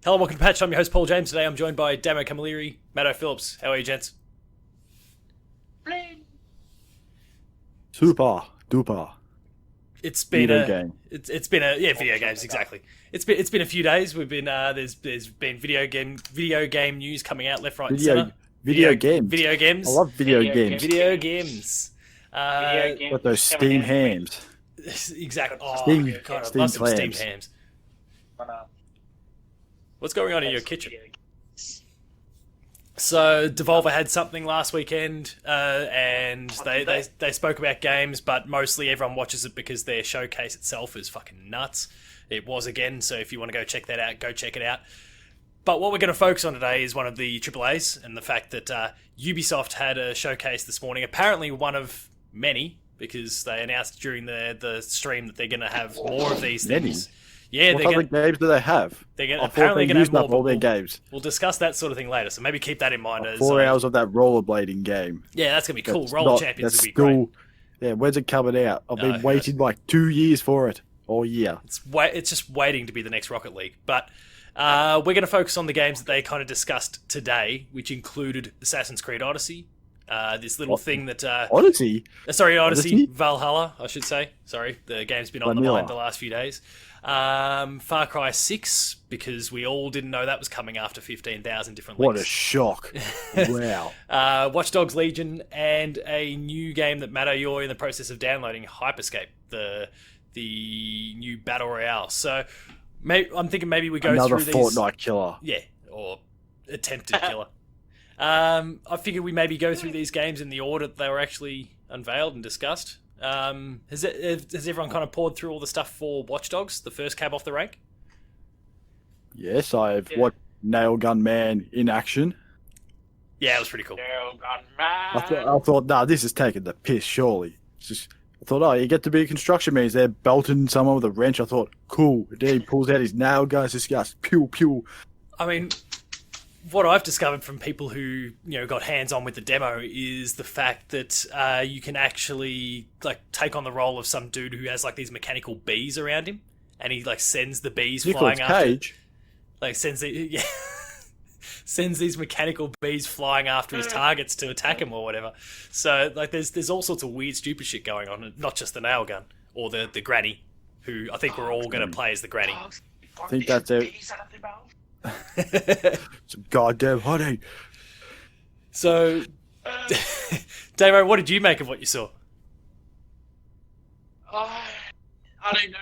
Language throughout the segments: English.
Hello, welcome to Patch. I'm your host, Paul James. Today I'm joined by Damo Camilleri, Matto Phillips. How are you, gents? Super duper. It's been Video game. It's been a video games exactly. It's been a few days. We've been there's been video game news coming out left, right, and Video center. video games. Video games. I love video Video games. games. Video games. Video games Got those coming Steam out. hams. Exactly. Oh, Steam- God, I Steam love some Steam clams. hams. On, What's going on in your kitchen? video games. So Devolver had something last weekend, and they spoke about games, but mostly everyone watches it because their showcase itself is fucking nuts. It was again, so if you want to go check that out, go check it out. But what we're going to focus on today is one of the AAAs, and the fact that Ubisoft had a showcase this morning. Apparently one of many, because they announced during the stream that they're going to have more of these Many? things. Yeah, What they're other going games do they have? they're I gonna, thought apparently they going to have used more. up all But their games. we'll discuss that sort of thing later, so maybe keep that in mind. As 4 hours of that rollerblading game. yeah, that's going to be cool. That's Roller not- Champions that's would be great. Yeah, when's it coming out? I've No, been waiting like 2 years for it. All year. It's just waiting to be the next Rocket League. But we're going to focus on the games that they kind of discussed today, which included Assassin's Creed Odyssey. This little thing that... Odyssey? sorry, Odyssey. Odyssey? Valhalla, I should say. Sorry, the game's been on the Vanilla. mind the last few days. Far Cry 6, because we all didn't know that was coming after 15,000 different What a leaks. shock. Wow. Watch Dogs Legion, and a new game that, Matto, you're in the process of downloading, Hyperscape, the new Battle Royale. So I'm thinking maybe we go Another through these... Fortnite killer. Yeah, or attempted killer. I figure we maybe go through these games in the order that they were actually unveiled and discussed. Has everyone kind of poured through all the stuff for Watch Dogs, the first cab off the rank? Yes, I've Yeah. watched Nail Gun Man in action. Yeah, it was pretty cool. No, God, I thought, nah, this is taking the piss, surely. I thought, oh, you get to be a construction man. He's there belting someone with a wrench. I thought, cool. Then he pulls out his nail gun. It's just goes, pew, pew. I mean, what I've discovered from people who got hands on with the demo is the fact that you can actually take on the role of some dude who has these mechanical bees around him, and he sends the bees Nicolas flying after. Cage. Sends these mechanical bees flying after his targets to attack him or whatever. So there's all sorts of weird, stupid shit going on, not just the nail gun or the granny, who I think we're all going to play as the granny. I think that's it. It's a goddamn honey. So, Damo, what did you make of what you saw? I don't know.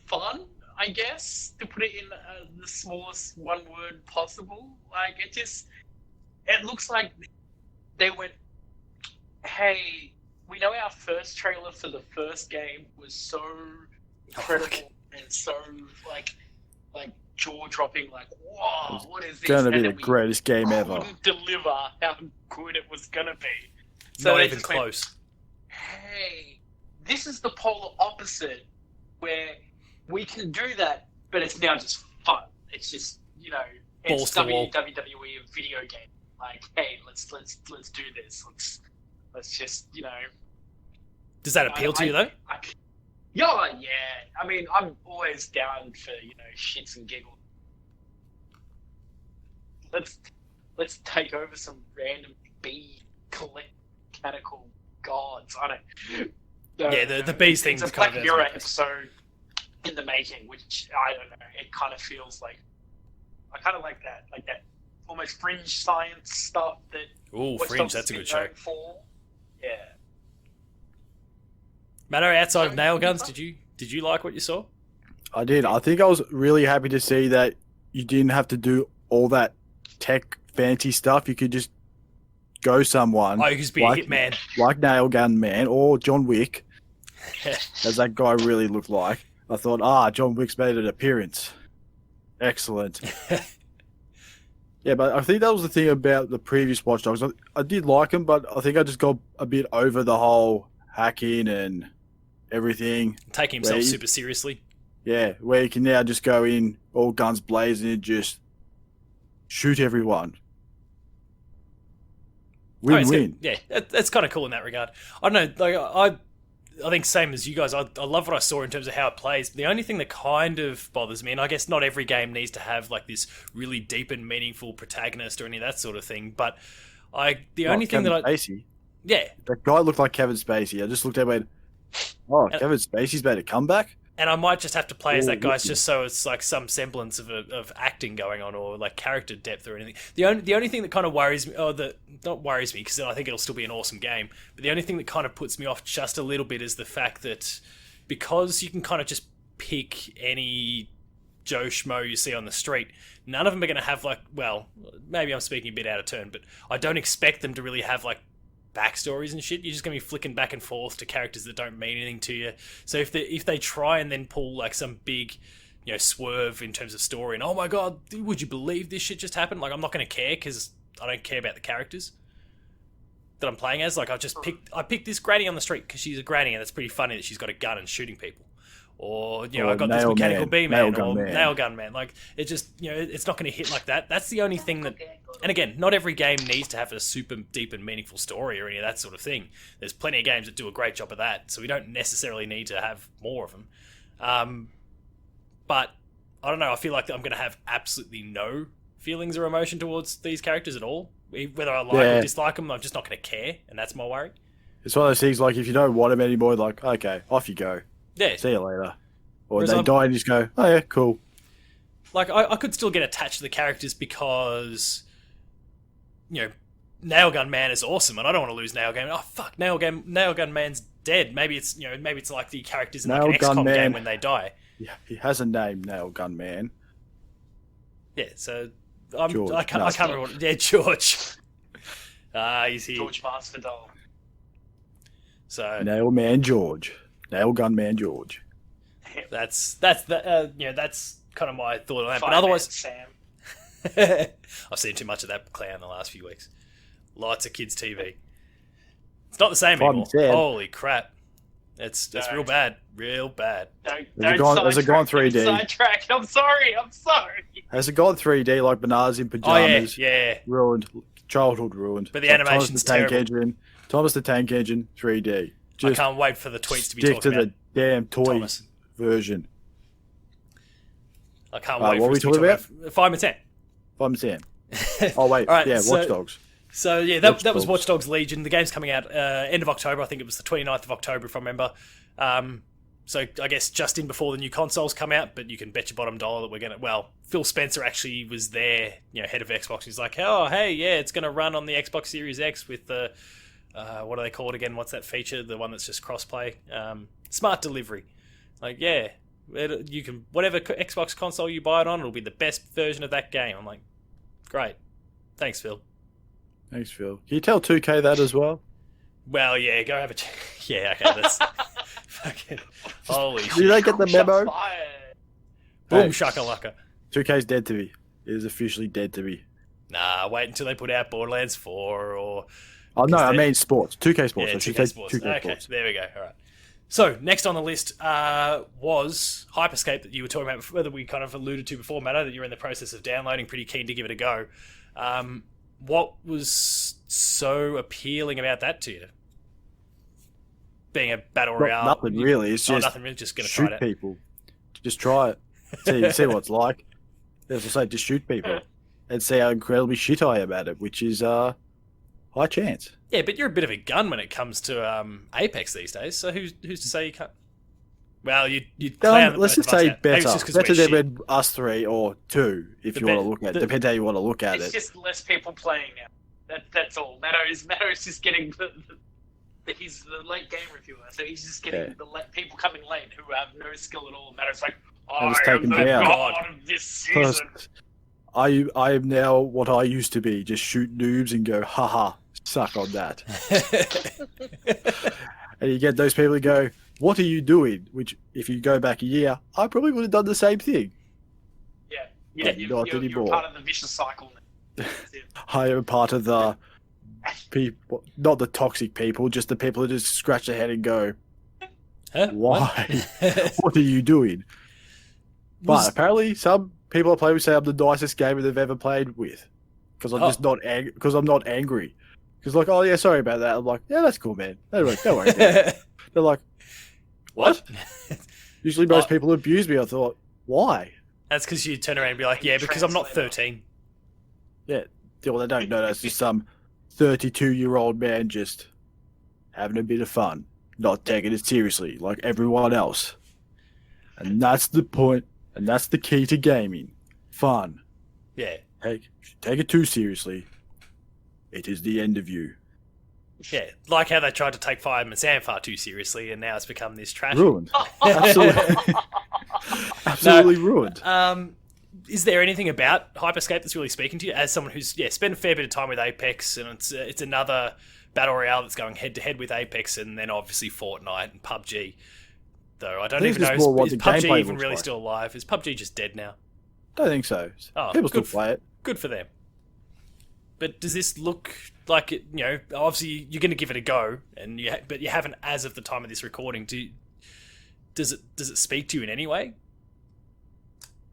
Fun, I guess, to put it in the smallest one word possible. It looks like they went, hey, we know our first trailer for the first game was so incredible and so like jaw-dropping, whoa, what is this? It's going to be And the then we greatest game ever. couldn't deliver how good it was going to be. So Not they even just went, close. hey, this is the polar opposite, where we can do that, but it's now just fun. It's just, Balls it's to the wall. WWE of video game. Hey, let's do this. Let's just, Does that appeal to you though? Yeah. I mean, I'm always down for shits and giggles. Let's take over some random bee mechanical gods. I don't. Yeah, the bees thing's It's a kind Black of Mirror as- episode in the making, which I don't know. It kind of feels like I kind of like that almost fringe science stuff that. Ooh, Watch Fringe, Dogs that's a has good been show. known for. Yeah. Matto, outside of Sorry, nail guns, what? did you like what you saw? I did. I think I was really happy to see that you didn't have to do all that tech fancy stuff. You could just go someone Oh, you could just be like- a hitman. like Nail Gun Man or John Wick, as that guy really looked like. I thought, John Wick's made an appearance. Excellent. Yeah, but I think that was the thing about the previous Watch Dogs. I did like them, but I think I just got a bit over the whole hacking and everything. Taking himself Where you- super seriously. Yeah, where you can now just go in all guns blazing and just shoot everyone. Oh, it's Win-win. good. Yeah, that's kind of cool in that regard. I don't know, I think same as you guys. I love what I saw in terms of how it plays. The only thing that kind of bothers me, and I guess not every game needs to have like this really deep and meaningful protagonist or any of that sort of thing, but the only thing Kevin that Spacey. yeah, That guy looked like Kevin Spacey. I just looked at him and went, oh, Kevin Spacey's made a comeback? and I might just have to play as that guy wicked. just so it's like some semblance of acting going on or like character depth or anything. The only thing that kind of worries me, or that not worries me because I think it'll still be an awesome game, but the only thing that kind of puts me off just a little bit is the fact that because you can kind of just pick any Joe Schmo you see on the street, none of them are going to have like, well, maybe I'm speaking a bit out of turn, but I don't expect them to really have like backstories and shit. You're just going to be flicking back and forth to characters that don't mean anything to you. So if they try and then pull like some big, swerve in terms of story and oh my god, would you believe this shit just happened? Like I'm not going to care because I don't care about the characters that I'm playing as. Like I picked this granny on the street because she's a granny and it's pretty funny that she's got a gun and shooting people. Or, I got this mechanical B-man or nail gun man. Like, it just, it's not going to hit like that. That's the only thing that... And again, not every game needs to have a super deep and meaningful story or any of that sort of thing. There's plenty of games that do a great job of that, so we don't necessarily need to have more of them. But, I don't know, I feel like I'm going to have absolutely no feelings or emotion towards these characters at all. Whether I like or dislike them, I'm just not going to care, and that's my worry. It's one of those things, like, if you don't want them anymore, like, okay, off you go. Yeah. See you later. Or Whereas they die and you just go, oh yeah, cool. Like, I could still get attached to the characters because, Nail Gun Man is awesome and I don't want to lose Nail Gun. Oh, fuck, Nail Gun Man's dead. Maybe it's, maybe it's like the characters in like an XCOM game when they die. Yeah, he has a name, Nail Gun Man. Yeah, so George. I can't remember what... Yeah, George. He's here. George Masvidal. So... Nail Man George. Nail Gun Man George. That's kind of my thought on that. But otherwise, Sam. I've seen too much of that clown the last few weeks. Lots of kids' TV. It's not the same anymore. Holy crap! It's real bad, real bad. Has it gone 3D? Sidetrack. I'm sorry. Has it gone 3D like bananas in pajamas? Oh yeah. Ruined. Childhood ruined. But the animation's terrible. Thomas the Tank Engine 3D. Just I can't wait for the tweets to be stick talking to about the damn toy Thomas. Version. I can't wait for what us to we be talking talking about 5 and 10. 5 and 10. Oh wait, Right, yeah, so- Watch Dogs. So yeah, that was Watch Dogs Legion. The game's coming out end of October. I think it was the 29th of October if I remember. So I guess just in before the new consoles come out, but you can bet your bottom dollar that we're gonna... Well, Phil Spencer actually was there, head of Xbox. He's like, oh, hey, yeah, it's gonna run on the Xbox Series X with the... what do they call it again? What's that feature? The one that's just crossplay? Smart delivery. Like, yeah, you can... Whatever Xbox console you buy it on, it'll be the best version of that game. I'm like, great. Thanks, Phil. Thanks, Phil. Can you tell 2K that as well? Well, yeah, go have a... Yeah, okay, that's... fucking... Holy shit. Did they get the memo? Boom, shakalaka. 2K's dead to me. It is officially dead to me. Nah, wait until they put out Borderlands 4 or... Oh, no, I mean sports. 2K Sports. Yeah, I should 2K say Sports. 2K Okay, Sports. there we go. All right. So, next on the list was Hyperscape that you were talking about, whether we kind of alluded to before, Matto, that you're in the process of downloading, pretty keen to give it a go. What was so appealing about that to you? Being a battle royale? Nothing really. It's just nothing really. Just going to try shoot it out. people. Just try it. See what it's like. As I say, just shoot people and see how incredibly shit I am at it, which is high chance. Yeah, but you're a bit of a gun when it comes to Apex these days. So who's to say you can't? Well, you clown. Let's just say better. Better than than us 3 or 2, if you want to look at it. Depends how you want to look at It's it. just less people playing now. That's all. Matto's just getting he's the late game reviewer, so he's just getting people coming late who have no skill at all. Matto's like, I'm just I am taking the down. god of this season. I am now what I used to be. Just shoot noobs and go, haha, suck on that. And you get those people who go, what are you doing? Which, if you go back a year, I probably would have done the same thing. Yeah, not you're anymore. part of the vicious cycle now. That's it. I am part of the people, not the toxic people, just the people who just scratch their head and go, Huh? why? What are you doing? But apparently, some people I play with say I'm the nicest gamer they've ever played with, because I'm just not because I'm not angry. Because like, oh yeah, sorry about that. I'm like, yeah, that's cool, man. Don't worry. They're like, what? Usually most people abuse me. I thought, why? That's because you turn around and be like, yeah, because I'm not 13. Yeah, well, they don't know that's just some 32-year-old man just having a bit of fun, not taking it seriously like everyone else. And that's the point, and that's the key to gaming. Fun. Yeah. Take it too seriously. It is the end of you. Yeah, like how they tried to take Fireman Sam far too seriously, and now it's become this trash. Ruined. Absolutely ruined. Is there anything about Hyperscape that's really speaking to you as someone who's spent a fair bit of time with Apex, and it's another battle royale that's going head to head with Apex, and then obviously Fortnite and PUBG. Though I don't even know, is PUBG even really still alive? Is PUBG just dead now? Don't think so. Oh, people still play it. Good for them. But does this look like it? You know, obviously you're going to give it a go, and but you haven't as of the time of this recording. Does it speak to you in any way?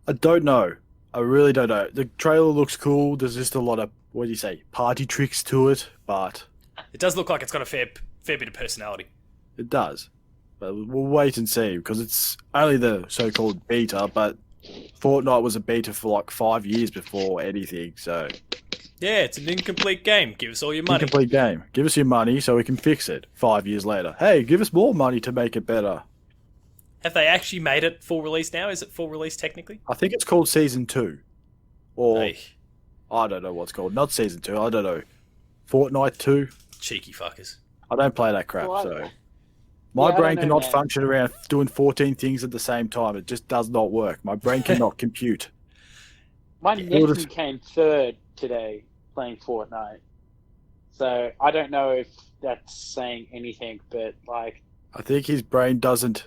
I don't know. I really don't know. The trailer looks cool. There's just a lot of, what do you say, party tricks to it, but it does look like it's got a fair bit of personality. It does. But we'll wait and see, because it's only the so-called beta, but Fortnite was a beta for like 5 years before anything, so... Yeah, it's an incomplete game. Give us all your money. Incomplete game. Give us your money so we can fix it 5 years later. Hey, give us more money to make it better. Have they actually made it full release now? Is it full release technically? I think it's called Season 2. Or, I don't know what's called. Not Season 2, I don't know. Fortnite 2? Cheeky fuckers. I don't play that crap, so... My brain cannot function around doing 14 things at the same time. It just does not work. My brain cannot compute. My nephew came third today playing Fortnite. So I don't know if that's saying anything, but like... I think his brain doesn't...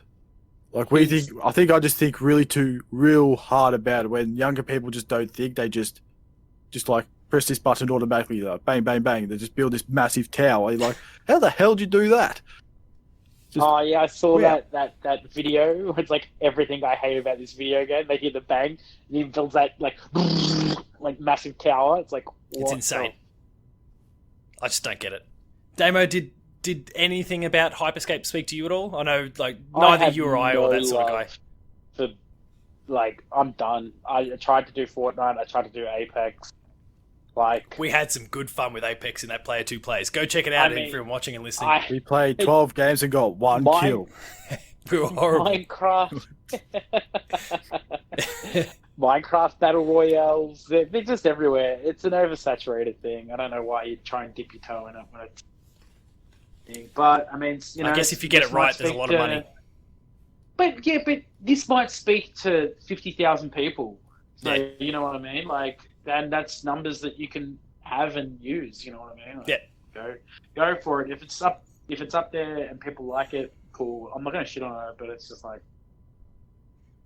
Like we think... I think I just think real hard about it. When younger people just don't think, they just like press this button automatically. Like, bang, bang, bang. They just build this massive tower. You're like, how the hell did you do that? Oh yeah, I saw that video. It's like everything I hate about this video game. They hear the bang, and he builds that like massive tower. It's like it's insane. I just don't get it. Damo, did anything about Hyperscape speak to you at all? I know, like neither you or I or that sort of guy. I'm done. I tried to do Fortnite. I tried to do Apex. Like we had some good fun with Apex in that Player 2 plays. Go check it out if you're watching and listening. We played 12 games and got one kill. We were horrible. Minecraft Battle Royales. They're just everywhere. It's an oversaturated thing. I don't know why you try and dip your toe in it when it's... But, I mean, you know... I guess if you get it right, there's a lot of money. But this might speak to 50,000 people. So, you know what I mean? Like... And that's numbers that you can have and use. You know what I mean? Like, go for it. If it's up there and people like it, cool. I'm not gonna shit on it, but it's just like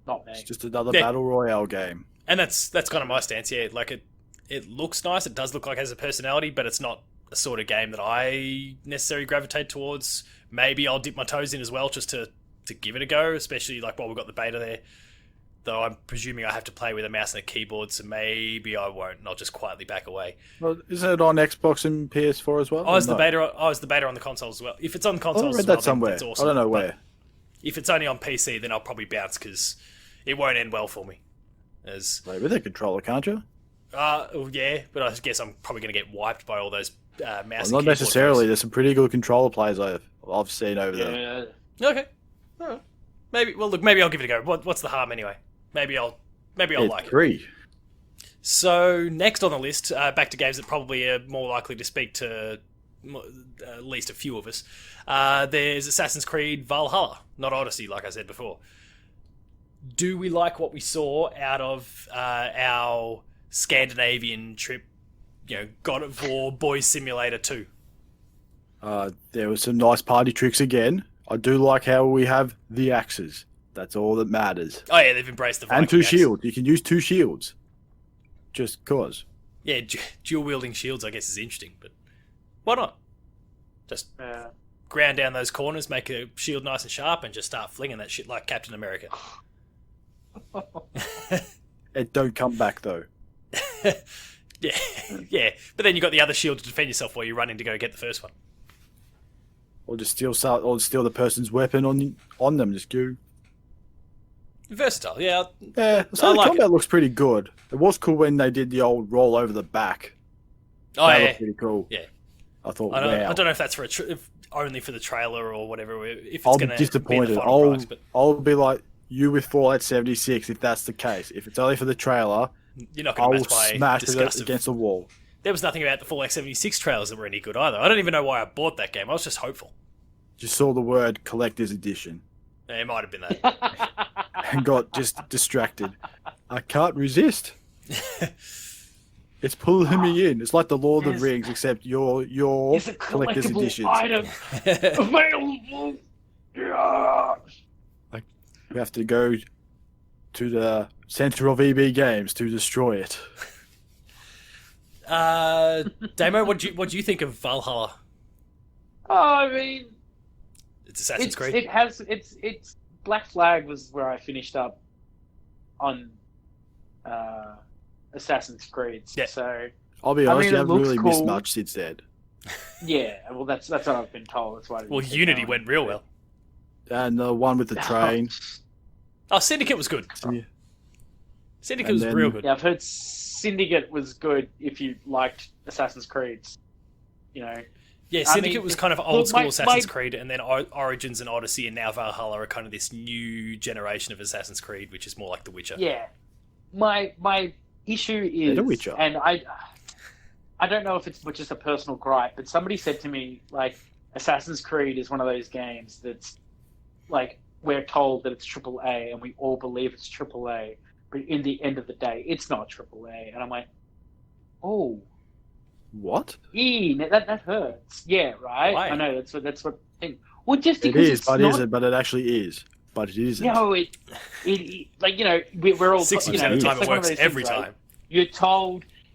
not me. It's just another battle royale game. And that's kind of my stance. Yeah, like it looks nice. It does look like it has a personality, but it's not a sort of game that I necessarily gravitate towards. Maybe I'll dip my toes in as well, just to give it a go. Especially like while we've got the beta there. Though I'm presuming I have to play with a mouse and a keyboard, so maybe I won't, and I'll just quietly back away. Well, isn't it on Xbox and PS4 as well? I was the beta on the console as well. If it's on the console, I read that somewhere. That's awesome. I don't know where. If it's only on PC, then I'll probably bounce because it won't end well for me. Play with a controller, can't you? Yeah, but I guess I'm probably going to get wiped by all those mouse. and not necessarily. Players. There's some pretty good controller players I've seen over there. Okay. Right. Maybe. Well, look. Maybe I'll give it a go. What's the harm anyway? Maybe I'll like it. So next on the list, back to games that probably are more likely to speak to at least a few of us. There's Assassin's Creed Valhalla, not Odyssey, like I said before. Do we like what we saw out of our Scandinavian trip? You know, God of War Boys Simulator 2. There was some nice party tricks again. I do like how we have the axes. That's all that matters. Oh yeah, they've embraced the Viking and two axe. Shields. You can use two shields. Just cause. Yeah, dual wielding shields I guess is interesting, but why not? Just ground down those corners, make a shield nice and sharp, and just start flinging that shit like Captain America. It don't come back though. Yeah. But then you got the other shield to defend yourself while you're running to go get the first one. or just steal the person's weapon on them. Just go. Versatile, yeah. Yeah, so the combat looks pretty good. It was cool when they did the old roll over the back. Oh, that yeah. looked pretty cool. Yeah. I thought, I wow. don't know if that's for only for the trailer or whatever. If it's I'll going be to disappointed. be the final price, but I'll be like you with Fallout 76 if that's the case. If it's only for the trailer, you're not going to I'll match my smash disgust it against the wall. There was nothing about the Fallout 76 trailers that were any good either. I don't even know why I bought that game. I was just hopeful. Just saw the word collector's edition Yeah, it might have been that. and got just distracted. I can't resist. It's pulling me in. It's like the Lord of the Rings, except your It's a collector's collectible editions. item available. Yeah. We have to go to the center of EB Games to destroy it. Damo, what do you think of Valhalla? Oh, I mean, It's Assassin's Creed. It's Black Flag was where I finished up on Assassin's Creed. Yeah. So I'll be honest, mean, you it haven't looks really missed cool. much since then. yeah, well that's what I've been told. That's why. I didn't Well, keep Unity going. went real well. And the one with the train. Oh, Syndicate was good. Yeah. Syndicate And was then- real good. Yeah, I've heard Syndicate was good if you liked Assassin's Creed. You know, Yeah, I Syndicate mean, was kind of look, old school my- Assassin's Creed, and then Origins and Odyssey, and now Valhalla are kind of this new generation of Assassin's Creed, which is more like The Witcher. yeah. My issue is, The Witcher. and I don't know if it's just a personal gripe, but somebody said to me like Assassin's Creed is one of those games that's like we're told that it's AAA and we all believe it's AAA, but in the end of the day, it's not AAA, and I'm like, oh. What? That hurts. Yeah, right. Why? I know that's what thing. Well, just It because is, it's but not. isn't. But it actually is. But it isn't. No, it like we're all 60% you know, of the it's time like it one of works those every things, right? time.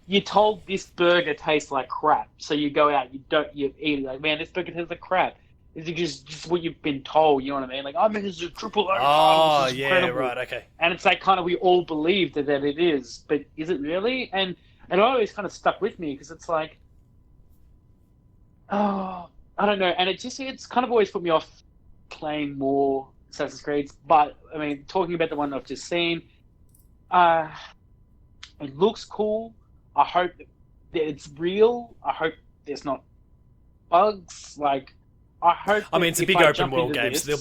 You're told this burger tastes like crap, so you go out, you eat it like, man, this burger tastes like crap. Is it just what you've been told? You know what I mean? Like, I mean, this is a triple A. Oh, this is yeah, incredible. right, okay. And it's like kind of we all believe that it is, but is it really? And it always kind of stuck with me because it's like, oh, I don't know, and it's kind of always put me off playing more Assassin's Creed. But I mean, talking about the one I've just seen, it looks cool. I hope that it's real. I hope there's not bugs. Like, I hope. I mean, it's a if big I open jump world into game, this- so there'll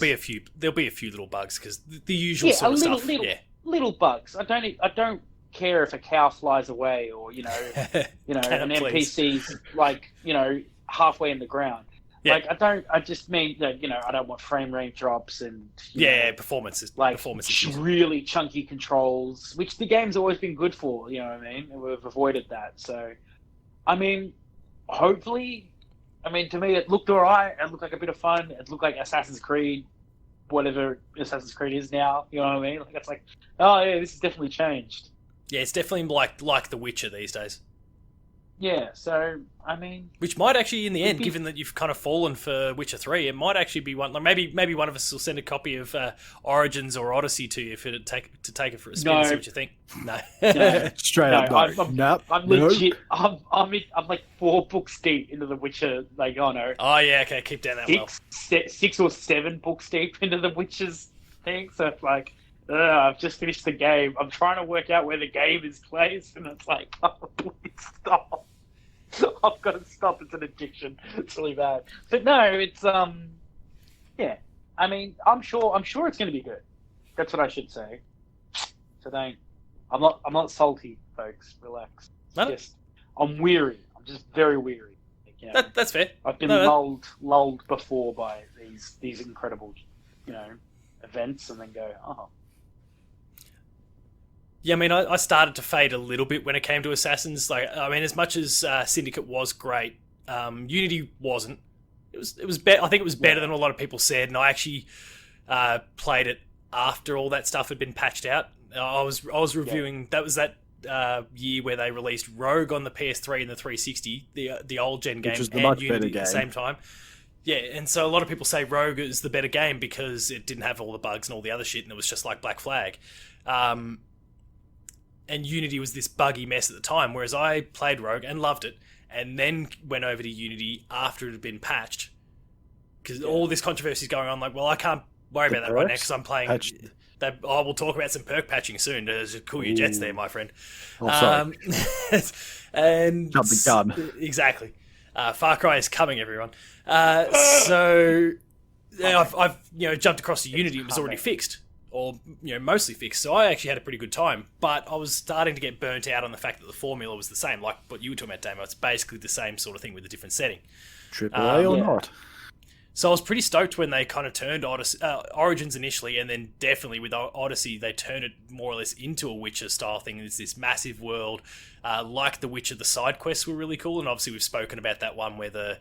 be a few little bugs because the usual Yeah, sort of little, stuff. little, Yeah. little bugs. I don't care if a cow flies away or Can an it please? NPC's like halfway in the ground. Yeah. Like I just mean that I don't want frame rate drops and Yeah, performance issues. really chunky controls, which the game's always been good for. You know what I mean? And we've avoided that. So, I mean, hopefully, to me it looked alright. It looked like a bit of fun. It looked like Assassin's Creed, whatever Assassin's Creed is now. You know what I mean? Like it's like, oh yeah, this has definitely changed. Yeah, it's definitely like The Witcher these days. Yeah. So I mean, Which might actually, in the end, be- given that you've kind of fallen for Witcher 3, it might actually be one. Like maybe one of us will send a copy of Origins or Odyssey to you if it'd take it for a spin and see No. what you think. No. No. Straight No, up, no. Nope. I'm Nope. legit. I'm like 4 books deep into The Witcher. Like, oh no, Oh yeah, okay, keep down that well. 6 or 7 books deep into The Witcher's thing. So it's like, I've just finished the game. I'm trying to work out where the game is placed, and it's like, oh, please stop. I've got to stop. It's an addiction. It's really bad. But no, it's yeah. I mean, I'm sure it's going to be good. That's what I should say. So don't. I'm not salty, folks. Relax. No. Just, I'm weary. I'm just very weary. Like, That's fair. I've been No, lulled before by these incredible, events, and then go, oh. Yeah, I mean, I started to fade a little bit when it came to Assassins. Like, I mean, as much as Syndicate was great, Unity wasn't. It was I think it was better than a lot of people said, and I actually played it after all that stuff had been patched out. I was reviewing. That was that year where they released Rogue on the PS3 and the 360, the old gen game, Which was the and much Unity better at the game. same time. Yeah, and so a lot of people say Rogue is the better game because it didn't have all the bugs and all the other shit, and it was just like Black Flag. And Unity was this buggy mess at the time, whereas I played Rogue and loved it, and then went over to Unity after it had been patched, because all this controversy is going on. Like, well, I can't worry about that right now because I'm playing. We'll talk about some perk patching soon to cool your jets there, my friend. Oh, sorry. And jump the gun. Exactly. Far Cry is coming, everyone. So I've jumped across to Unity. It was already fixed, or mostly fixed. So I actually had a pretty good time. But I was starting to get burnt out on the fact that the formula was the same, like what you were talking about, Damo. It's basically the same sort of thing with a different setting. AAA or not? So I was pretty stoked when they kind of turned Origins initially, and then definitely with Odyssey, they turned it more or less into a Witcher style thing. It's this massive world, like The Witcher. The side quests were really cool, and obviously we've spoken about that one where the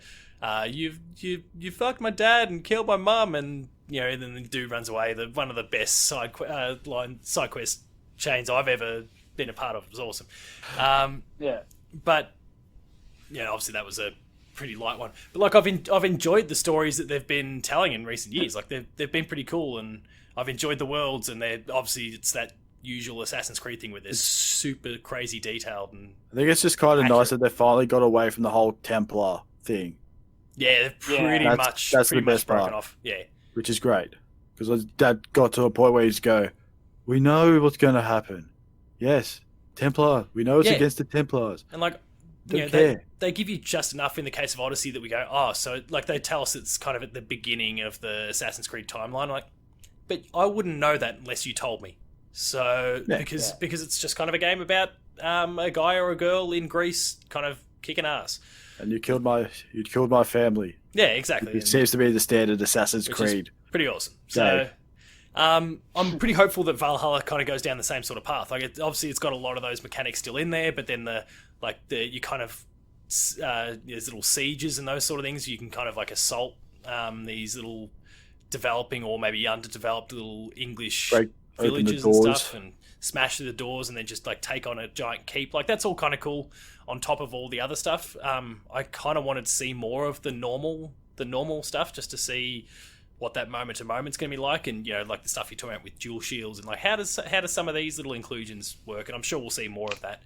you fucked my dad and killed my mum, and and then the dude runs away. One of the best side quest chains I've ever been a part of. It was awesome. But obviously that was a pretty light one, but like I've enjoyed the stories that they've been telling in recent years. Like they've been pretty cool, and I've enjoyed the worlds, and they're obviously it's that usual Assassin's Creed thing where they're super crazy detailed. And I think it's just kind of nice that they finally got away from the whole Templar thing. Yeah, they're pretty much the best broken part off. Yeah, which is great because that got to a point where you just go, we know what's going to happen. Yes, Templar. We know it's against the Templars. And like. They give you just enough in the case of Odyssey that we go, oh, so like they tell us it's kind of at the beginning of the Assassin's Creed timeline. Like, but I wouldn't know that unless you told me. So because it's just kind of a game about a guy or a girl in Greece kind of kicking ass. And you killed my family. Yeah, exactly. It seems to be the standard Assassin's Creed. Pretty awesome. So I'm pretty hopeful that Valhalla kind of goes down the same sort of path. Like, obviously, it's got a lot of those mechanics still in there, but then you kind of there's little sieges and those sort of things. You can kind of like assault these little developing or maybe underdeveloped little English villages and stuff, and smash through the doors, and then just like take on a giant keep. Like that's all kind of cool. On top of all the other stuff, I kind of wanted to see more of the normal stuff, just to see what that moment to moment's going to be like, and like the stuff you're talking about with dual shields, and like how does some of these little inclusions work, and I'm sure we'll see more of that.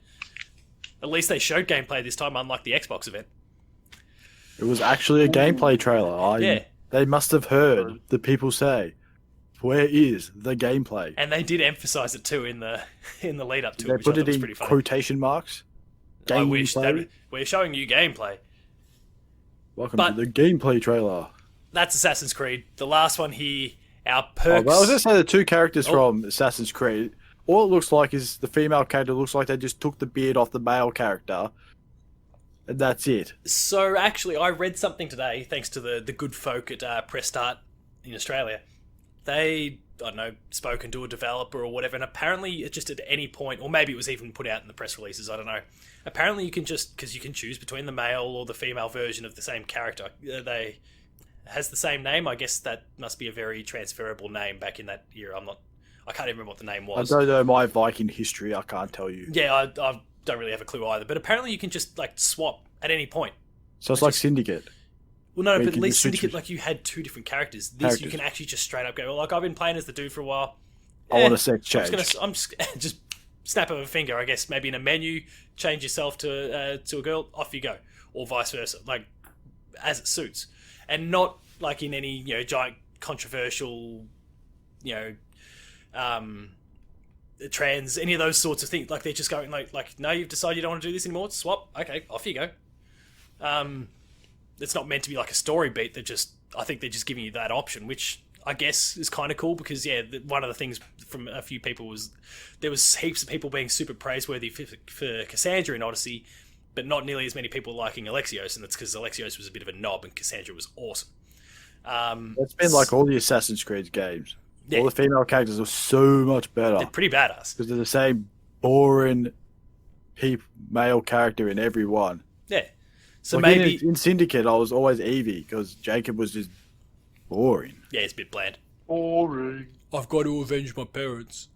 At least they showed gameplay this time, unlike the Xbox event. It was actually a gameplay trailer. They must have heard the people say, "Where is the gameplay?" And they did emphasize it too in the lead up to it. They put it in quotation marks. I wish that we're showing you gameplay. Welcome to the gameplay trailer. That's Assassin's Creed. The last one here, our perks. I was going to say the two characters from Assassin's Creed. All it looks like is the female character looks like they just took the beard off the male character. And that's it. So actually, I read something today, thanks to the good folk at Press Start in Australia. They, I don't know, spoken to a developer or whatever, and apparently it's just at any point, or maybe it was even put out in the press releases, I don't know. Apparently you can because you can choose between the male or the female version of the same character. They has the same name. I guess that must be a very transferable name back in that era. I can't even remember what the name was. I don't know my Viking history. I can't tell you. Yeah, I don't really have a clue either. But apparently you can just like swap at any point. So it's like Syndicate. Well, no, but at least Syndicate, like you had two different characters. This you can actually just straight up go, well, like I've been playing as the dude for a while. I want a sex change. I'm just snap of a finger, I guess. Maybe in a menu, change yourself to a girl. Off you go, or vice versa. Like as it suits, and not like in any giant controversial, trans, any of those sorts of things. Like they're just going like no, you've decided you don't want to do this anymore. Swap. Okay, off you go. It's not meant to be like a story beat. I think they're just giving you that option, which I guess is kind of cool because one of the things from a few people was there was heaps of people being super praiseworthy for Cassandra in Odyssey, but not nearly as many people liking Alexios, and that's because Alexios was a bit of a knob and Cassandra was awesome. It's been like all the Assassin's Creed games. Yeah. All the female characters are so much better. They're pretty badass because they're the same boring male character in every one. Yeah. So like maybe in Syndicate, I was always Evie because Jacob was just boring. Yeah, it's a bit bland. Boring. I've got to avenge my parents.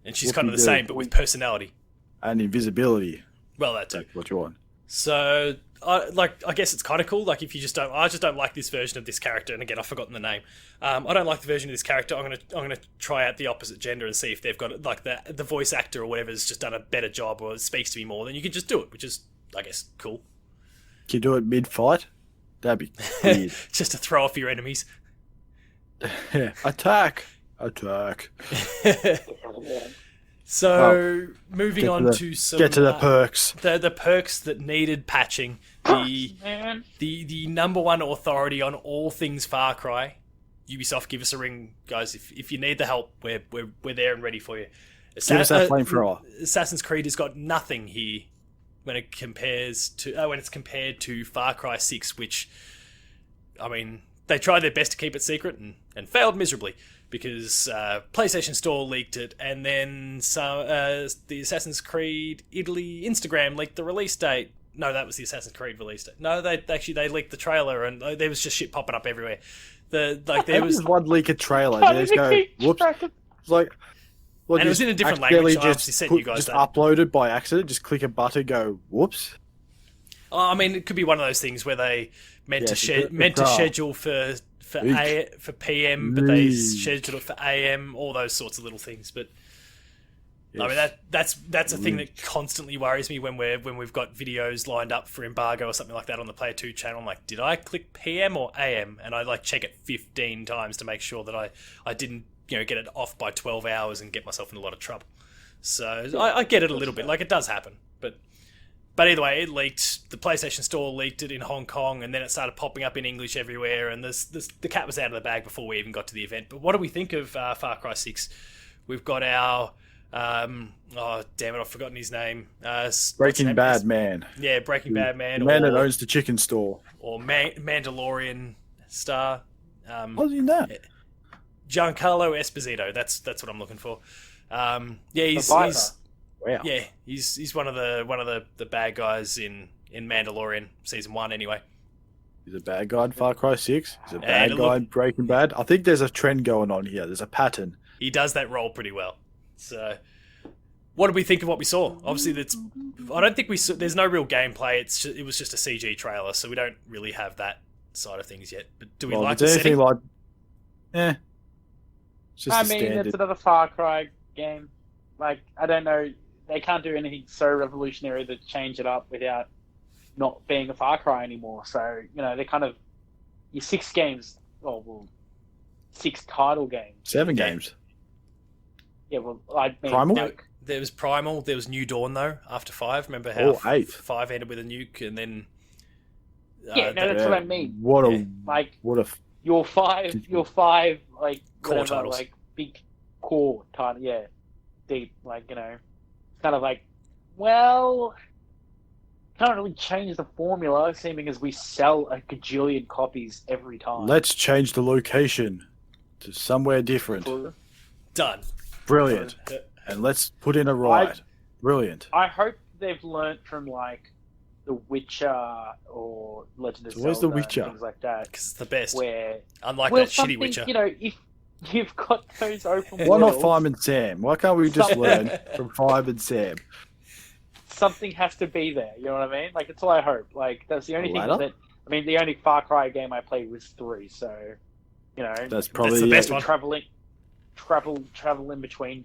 And she's kind of the same, but with personality and invisibility. Well, that too. That's what you want. So, I guess it's kind of cool. Like, if you I just don't like this version of this character. And again, I've forgotten the name. I don't like the version of this character. I'm gonna try out the opposite gender and see if they've got like the voice actor or whatever has just done a better job or speaks to me more. Then you can just do it, which is, I guess, cool. Can you do it mid-fight? That'd be weird. Just to throw off your enemies. Yeah. Attack. So, moving on to some... Get to the perks. The perks that needed patching. The number one authority on all things Far Cry. Ubisoft, give us a ring, guys. If you need the help, we're there and ready for you. Give us that flamethrower. Assassin's Creed has got nothing here when it's compared to Far Cry 6, which, I mean, they tried their best to keep it secret and failed miserably because PlayStation Store leaked it, and then the Assassin's Creed Italy Instagram leaked the release date. No, that was the Assassin's Creed release date. No, they leaked the trailer, and there was just shit popping up everywhere. There was one leak a trailer. And just go, whoops. It's like, and it was in a different language. I obviously sent you guys just that. Uploaded by accident. Just click a button, go whoops. I mean, it could be one of those things where they meant to schedule for PM, but they scheduled it for AM. All those sorts of little things, but. Yes. I mean that's a thing that constantly worries me when we've got videos lined up for embargo or something like that on the Player 2 channel. I'm like, did I click PM or AM? And I like check it 15 times to make sure that I didn't get it off by 12 hours and get myself in a lot of trouble. So I get it a little bit, like it does happen, but either way, it leaked. The PlayStation Store leaked it in Hong Kong, and then it started popping up in English everywhere. And the cat was out of the bag before we even got to the event. But what do we think of Far Cry 6? We've got our oh damn it, I've forgotten his name. Breaking Bad man. Yeah, Breaking Bad man. The man that owns the chicken store. Or Mandalorian star. What's he that? Giancarlo Esposito. That's what I'm looking for. He's wow. Yeah, he's one of the bad guys in Mandalorian season 1 anyway. He's a bad guy in Far Cry 6. He's a bad guy in Breaking Bad. I think there's a trend going on here. There's a pattern. He does that role pretty well. So, what did we think of what we saw? Obviously, I don't think we saw. There's no real gameplay. It was just a CG trailer, so we don't really have that side of things yet. But do we like the setting? It's just it's another Far Cry game. Like, I don't know. They can't do anything so revolutionary to change it up without not being a Far Cry anymore. So, they kind of your 6 games. Oh well, 6 title games. 7 games. Yeah, well, I mean, Primal? There was Primal. There was New Dawn, though, after 5. Remember how 5 ended with a nuke, and then... that's what I mean. Your 5, like, core whatever, titles. like, big core title, yeah. Deep, like, kind of like, well, can't really change the formula, seeming as we sell a gajillion copies every time. Let's change the location to somewhere different. Done. Brilliant. And let's put in a riot. Brilliant. I hope they've learnt from, like, The Witcher or Legend of Zelda. Where's The Witcher? Things like that. Because it's the best. Where, unlike that shitty Witcher. If you've got those open Why worlds... not Five and Sam? Why can't we just learn from Five and Sam? Something has to be there, you know what I mean? Like, that's all I hope. Like, that's the only thing that... I mean, the only Far Cry game I played was 3, so, That's probably the best one. Travel in between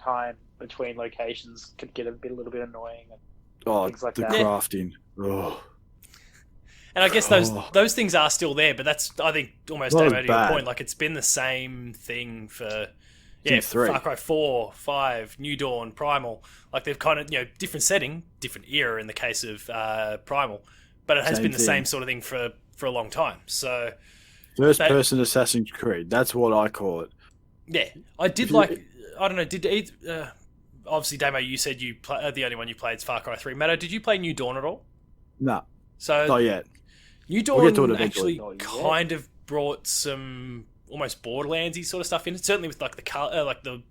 locations could get a little bit annoying. And things like the that. crafting. Oh. And I guess those things are still there, but that's, I think, almost Damo, to your point. Like, it's been the same thing for... Yeah, 3. Far Cry 4, 5, New Dawn, Primal. Like, they've kind of, different setting, different era in the case of Primal. But it has been the same sort of thing for a long time. So... First-person Assassin's Creed. That's what I call it. Yeah. I did like... I don't know, obviously, Damo, you said the only one you played is Far Cry 3. Matto, did you play New Dawn at all? No. So not yet. New Dawn actually kind of brought some almost Borderlands-y sort of stuff in it. Certainly with like the color, like the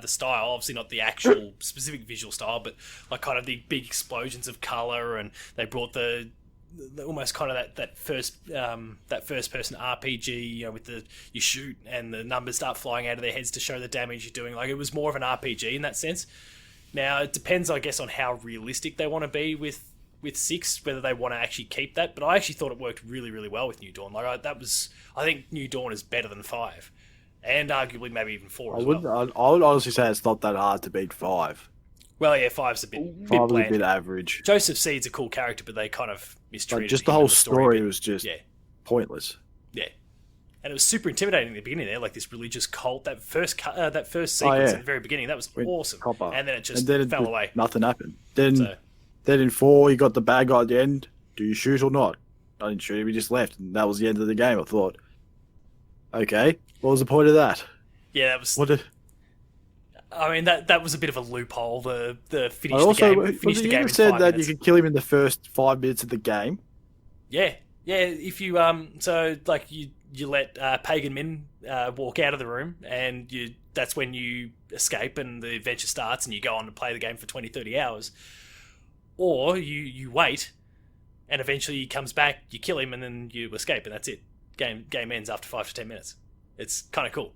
style. Obviously not the actual specific visual style, but like kind of the big explosions of color, and they brought the almost kind of that first person RPG, with you shoot and the numbers start flying out of their heads to show the damage you're doing. Like, it was more of an RPG in that sense. Now it depends, I guess, on how realistic they want to be with 6, whether they want to actually keep that. But I actually thought it worked really, really well with New Dawn. Like, I think New Dawn is better than 5, and arguably maybe even 4 as well. I would honestly say it's not that hard to beat 5. Well, yeah, 5's a bit bland. A bit average. Joseph Seed's a cool character, but they kind of mistreated him. Just the whole story was just... Yeah. pointless. Yeah. And it was super intimidating in the beginning there, like this religious cult. That first sequence at the very beginning, that was awesome. Copper. And then it just fell away. Nothing happened. Then in 4, you got the bad guy at the end. Do you shoot or not? I didn't shoot him, he just left. And that was the end of the game. I thought, okay, what was the point of that? Yeah, that was... I mean, that was a bit of a loophole. The finish the game in 5 said that minutes. you could kill him in the first 5 minutes of the game. Yeah. If you so like you let Pagan Min walk out of the room, and that's when you escape and the adventure starts, and you go on to play the game for 20-30 hours. Or you wait, and eventually he comes back, you kill him, and then you escape, and that's it. Game ends after 5 to 10 minutes. It's kind of cool.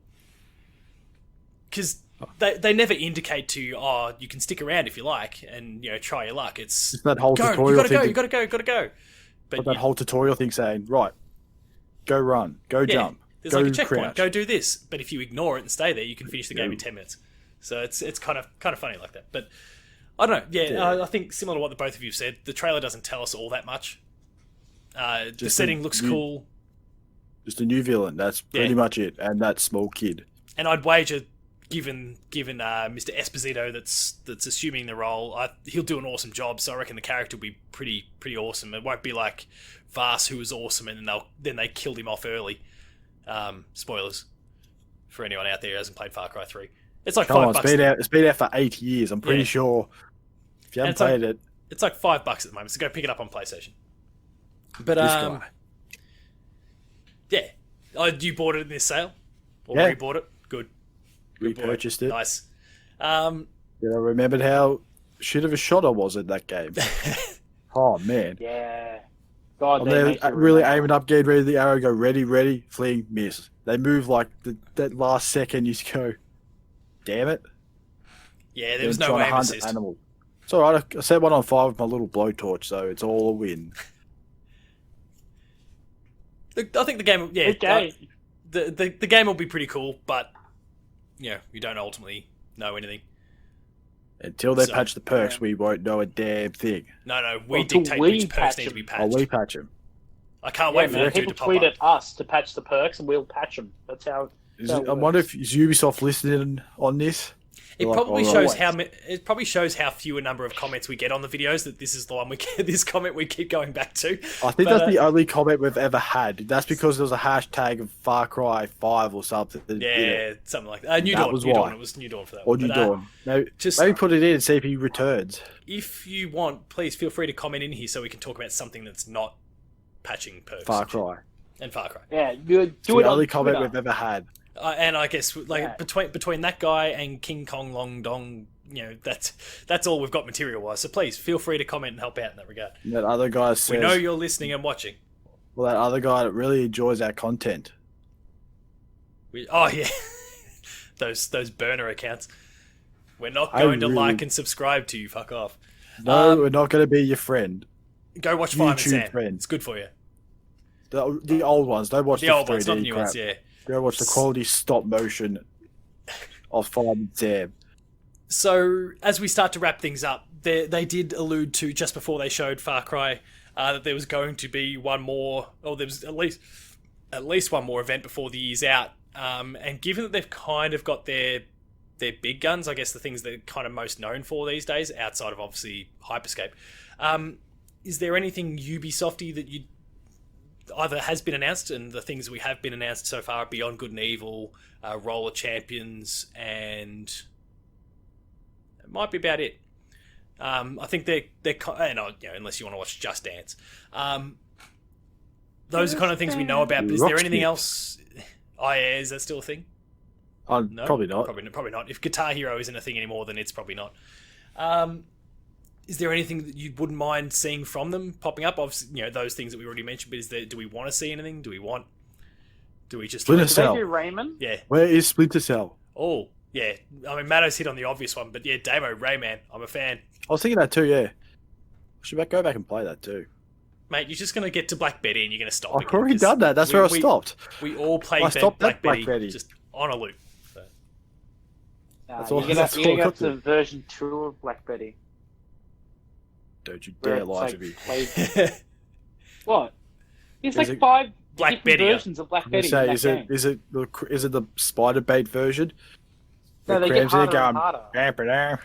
Because they never indicate to you, you can stick around if you like, and try your luck. It's that whole tutorial thing. You gotta go. But that whole tutorial thing saying, right, go run, go jump, there's go like a checkpoint, crouch. go do this. But if you ignore it and stay there, you can finish the game in 10 minutes. So it's kind of funny like that. But I don't know. Yeah. I think similar to what the both of you said, the trailer doesn't tell us all that much. The setting looks cool. Just a new villain. That's pretty much it, and that small kid. And I'd wager, given Mr. Esposito that's assuming the role, he'll do an awesome job. So I reckon the character will be pretty awesome. It won't be like Vars, who was awesome, and then they killed him off early. Spoilers for anyone out there who hasn't played Far Cry 3. It's like $5. It's been out for 8 years. I'm pretty sure. If you haven't played it, it's like $5 at the moment. So go pick it up on PlayStation. But this guy. Yeah, you bought it in this sale, or rebought it. Good. Repurchased it. Nice. I remembered how shit of a shot I was at that game. Oh man. Yeah. God, I'm there really aiming up, getting ready. The arrow go ready, fling, miss. They move like that last second. You just go, damn it. Yeah, there was no aim assist. Animal. It's all right. I set one on fire with my little blowtorch, so it's all a win. I think the game, the game will be pretty cool, but you don't ultimately know anything until they patch the perks. We won't know a damn thing. No, we dictate which perks need to be patched. We patch them. I can't wait for them to pop up. People tweet at us to patch the perks, and we'll patch them. That's how. I wonder if is Ubisoft listening on this. It probably shows how few a number of comments we get on the videos that this is the one this comment we keep going back to. I think that's the only comment we've ever had. That's because there was a hashtag of Far Cry 5 or something. Yeah, something like that. New Dawn. It was New Dawn for that. Or New Dawn. No, maybe put it in and see if he returns. If you want, please feel free to comment in here so we can talk about something that's not patching perks. Far Cry. And Far Cry. Yeah, do it the only comment we've ever had. And I guess between that guy and King Kong Long Dong, that's all we've got material wise. So please feel free to comment and help out in that regard. And that other guy says, we know you're listening and watching. Well, that other guy that really enjoys our content. those burner accounts. We're not going to like and subscribe to you. Fuck off. No, we're not going to be your friend. Go watch Fireman Sam. It's good for you. The old ones. Don't watch the old ones, not the new ones. Yeah. Go watch the quality stop motion of Fireman Sam. So, as we start to wrap things up, they did allude to, just before they showed Far Cry, that there was going to be one more, or there was at least one more event before the year's out. And given that they've kind of got their big guns, I guess the things they're kind of most known for these days, outside of obviously Hyperscape, is there anything Ubisofty that you either has been announced, and the things we have been announced so far, Beyond Good and Evil, Roller Champions, and it might be about it. I think they're unless you want to watch Just Dance, those are kind of things we know about. But is there anything else? Oh yeah, is that still a thing? No, probably not. Probably not. If Guitar Hero isn't a thing anymore, then it's probably not. Is there anything that you wouldn't mind seeing from them popping up? Obviously, those things that we already mentioned. But do we want to see anything? Do we just Splinter Cell? Rayman? Yeah. Where is Splinter Cell? Oh, yeah. I mean, Matto's hit on the obvious one, but yeah, Damo, Rayman. I'm a fan. I was thinking that too. Yeah. I should go back and play that too. Mate, you're just going to get to Black Betty and you're going to stop. I've already done that. That's where I stopped. We all played Black Betty just on a loop. So. You're going to get to version 2 of Black Betty. Don't you dare lie to me. What? It's like 5 Black different Betty. versions of Black I'm gonna Betty. say, in is that it is it the spider bait version? No, they get harder and harder. harder.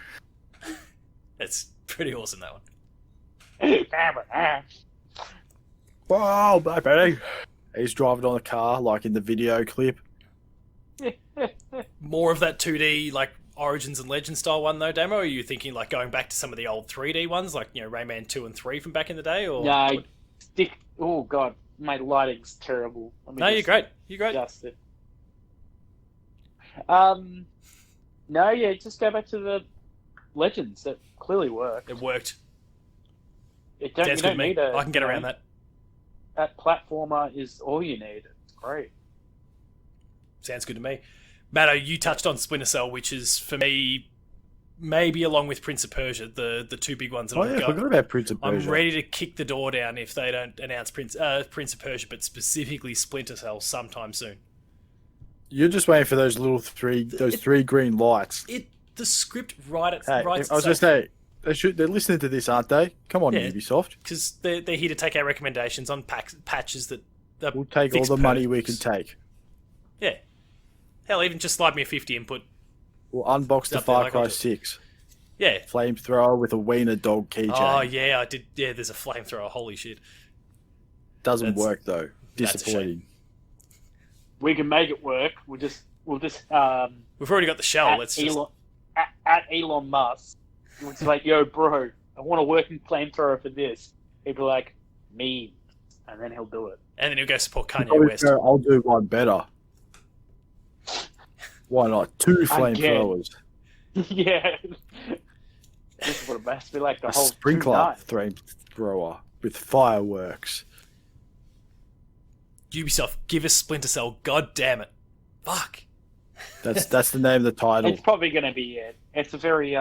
It's pretty awesome, that one. Whoa, Black Betty! He's driving on a car like in the video clip. More of that 2D, like, Origins and Legends style one, though, Damo? Or are you thinking, like, going back to some of the old 3D ones, like, Rayman 2 and 3 from back in the day? Or No, oh, God. My lighting's terrible. No, you're great. You're great. Adjust it. No, yeah, just go back to the Legends. That clearly worked. It worked. You Sounds good to don't me. need I can get around that. That platformer is all you need. It's great. Sounds good to me. Matto, you touched on Splinter Cell, which is, for me, maybe along with Prince of Persia, the two big ones that I forgot about Prince of Persia. I'm ready to kick the door down if they don't announce Prince of Persia, but specifically Splinter Cell sometime soon. You're just waiting for those three green lights. The script writes I was itself. just saying, they're listening to this, aren't they? Come on, Yeah. Ubisoft. Because they're here to take our recommendations on patches that We'll take all the money we can take. Yeah. Hell, even just slide me a 50 input. We'll unbox the Up there Far like Cry I do. 6. Yeah. Flamethrower with a wiener dog keychain. Oh, yeah, I did. Yeah, there's a flamethrower. Holy shit. Doesn't That's- work, though. that's a shame. Disappointing. We can make it work. We'll just We've already got the shell. at Elon Musk. It's like, yo, bro, I want a working flamethrower for this. People are like, me, and then he'll do it. And then he'll go support Kanye Probably West. go, I'll do one better. Why not? 2 flamethrowers. Yeah. This is what it must be like the A whole sprinkler flamethrower with fireworks. Ubisoft, give us Splinter Cell. God damn it. Fuck. That's the name of the title. It's probably going to be it. It's a very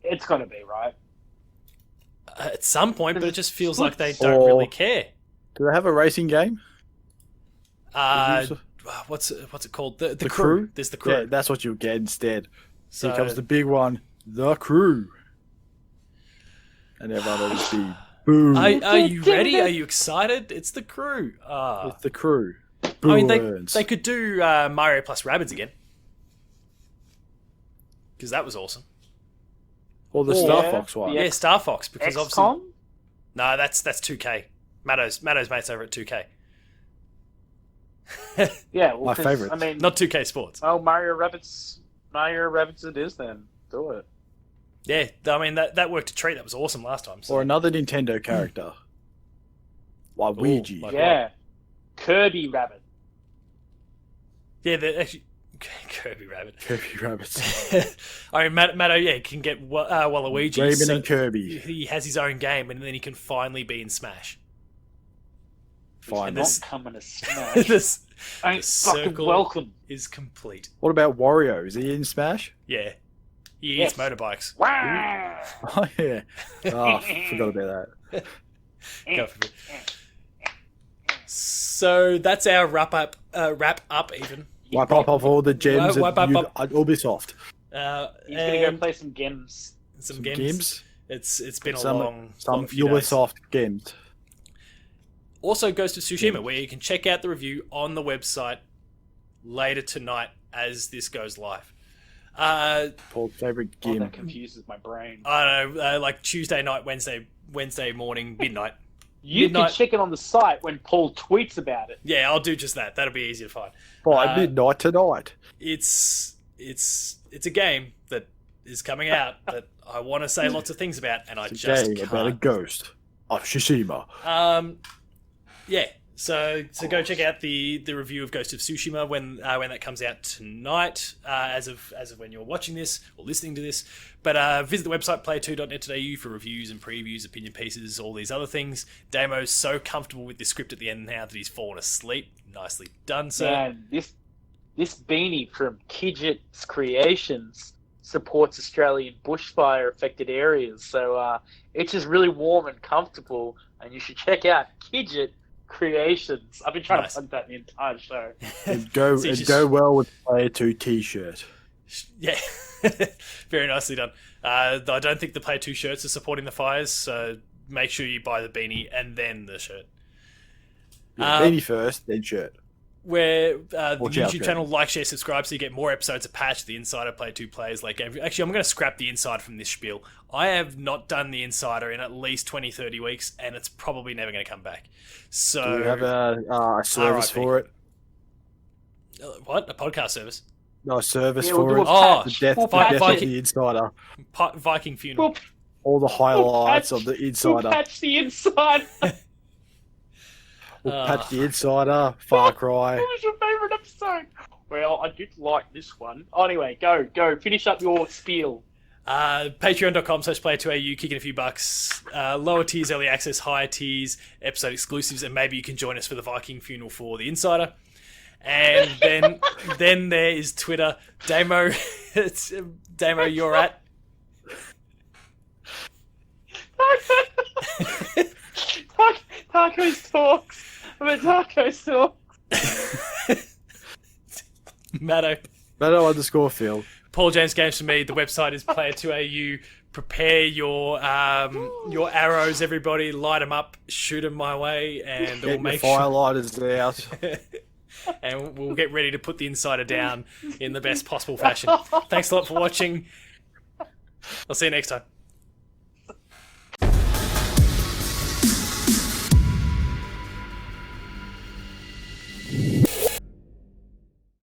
It's going to be right. At some point, but it just feels like they Or- don't really care. Do they have a racing game? What's it called? The The crew. Crew? There's the crew. Yeah, that's what you'll get instead. So, Here comes the big one, The Crew. And everyone will just be, boom. are you ready? Are you excited? It's the crew. It's The Crew. I mean, Burns. they could do Mario plus Rabbids again. Because that was awesome. Or the Star Fox one. Yeah, Star Fox. Because obviously... XCOM? No, that's 2K. Matto's mates over at 2K. Yeah, well, My 'cause, favourite. I mean, Not 2K Sports. oh, Mario Rabbids it is then. Do it. Yeah, I mean, that worked a treat. That was awesome last time. So. Or another Nintendo character. Waluigi. like- Yeah. Kirby Rabbit. Yeah, actually... Kirby Rabbit. Kirby Rabbits. I mean, Matto, yeah, can get Waluigi. Raymond so and Kirby. he has his own game, and then he can finally be in Smash. Fine. And Not this- coming to Smash. this I ain't the fucking circle- welcome. is complete. What about Wario? Is he in Smash? Yeah. He Yes. eats motorbikes. Wow. Oh, yeah. Oh, forgot about that. God forbid. So that's our wrap up even. Wipe up all the gems Wipe at up. Ubisoft. He's gonna go And play some games. some Some games. games. It's been Some a long few days. Ubisoft games. Also Ghost of Tsushima, where you can check out the review on the website later tonight as this goes live. Paul's favourite Oh, game. that confuses my brain. I don't know, like Tuesday night, Wednesday morning, midnight. You midnight. can check it on the site when Paul tweets about it. Yeah, I'll do just that. That'll be easy to find. By midnight tonight. It's a game that is coming out that I want to say lots of things about, and I It's a just game can't. about a ghost of Tsushima. Yeah. So go check out the review of Ghost of Tsushima when that comes out tonight, as of when you're watching this or listening to this. But visit the website player2.net.au for reviews and previews, opinion pieces, all these other things. Damo's so comfortable with this script at the end now that he's fallen asleep. Nicely done, sir. Man, this beanie from Kidget's Creations supports Australian bushfire affected areas, so it's just really warm and comfortable, and you should check out Kidget Creations. I've been trying Nice. to plug that the entire show. It'd go, So you it'd just- go well with Player 2 t-shirt. Yeah, very nicely done. I don't think the Player 2 shirts are supporting the fires, so make sure you buy the beanie and then the shirt. Yeah, beanie first, then shirt. Where the Watch out, YouTube channel, like, share, subscribe, so you get more episodes of Patch, The Insider, Play 2 Players, like game. Actually, I'm going to scrap The Insider from this spiel. I have not done The Insider in at least 20, 30 weeks, and it's probably never going to come back. So, Do you have a service RIP. for it? What? A podcast service? No, a service Yeah, we'll for do it? a Oh, patch. The death, We'll the patch death Viking- of the Insider. Viking Funeral. We'll, All the highlights patch- of the we'll Insider. patch the inside. We'll patch the Insider, Far Cry. What was your favourite episode? Well, I did like this one. Anyway, go. Finish up your spiel. Patreon.com/player2au, kicking a few bucks. Lower tiers, early access, higher tiers, episode exclusives, and maybe you can join us for the Viking Funeral for The Insider. And then there is Twitter. Damo, Damo, you're at. Tacos talks. I'm a tacos talk. Matto. Matto_Phil. Paul James Games for me. The website is player2au. Prepare your arrows, everybody. Light them up, shoot them my way, and we'll Get your make firelighters out. and we'll get ready to put the Insider down in the best possible fashion. Thanks a lot for watching. I'll see you next time.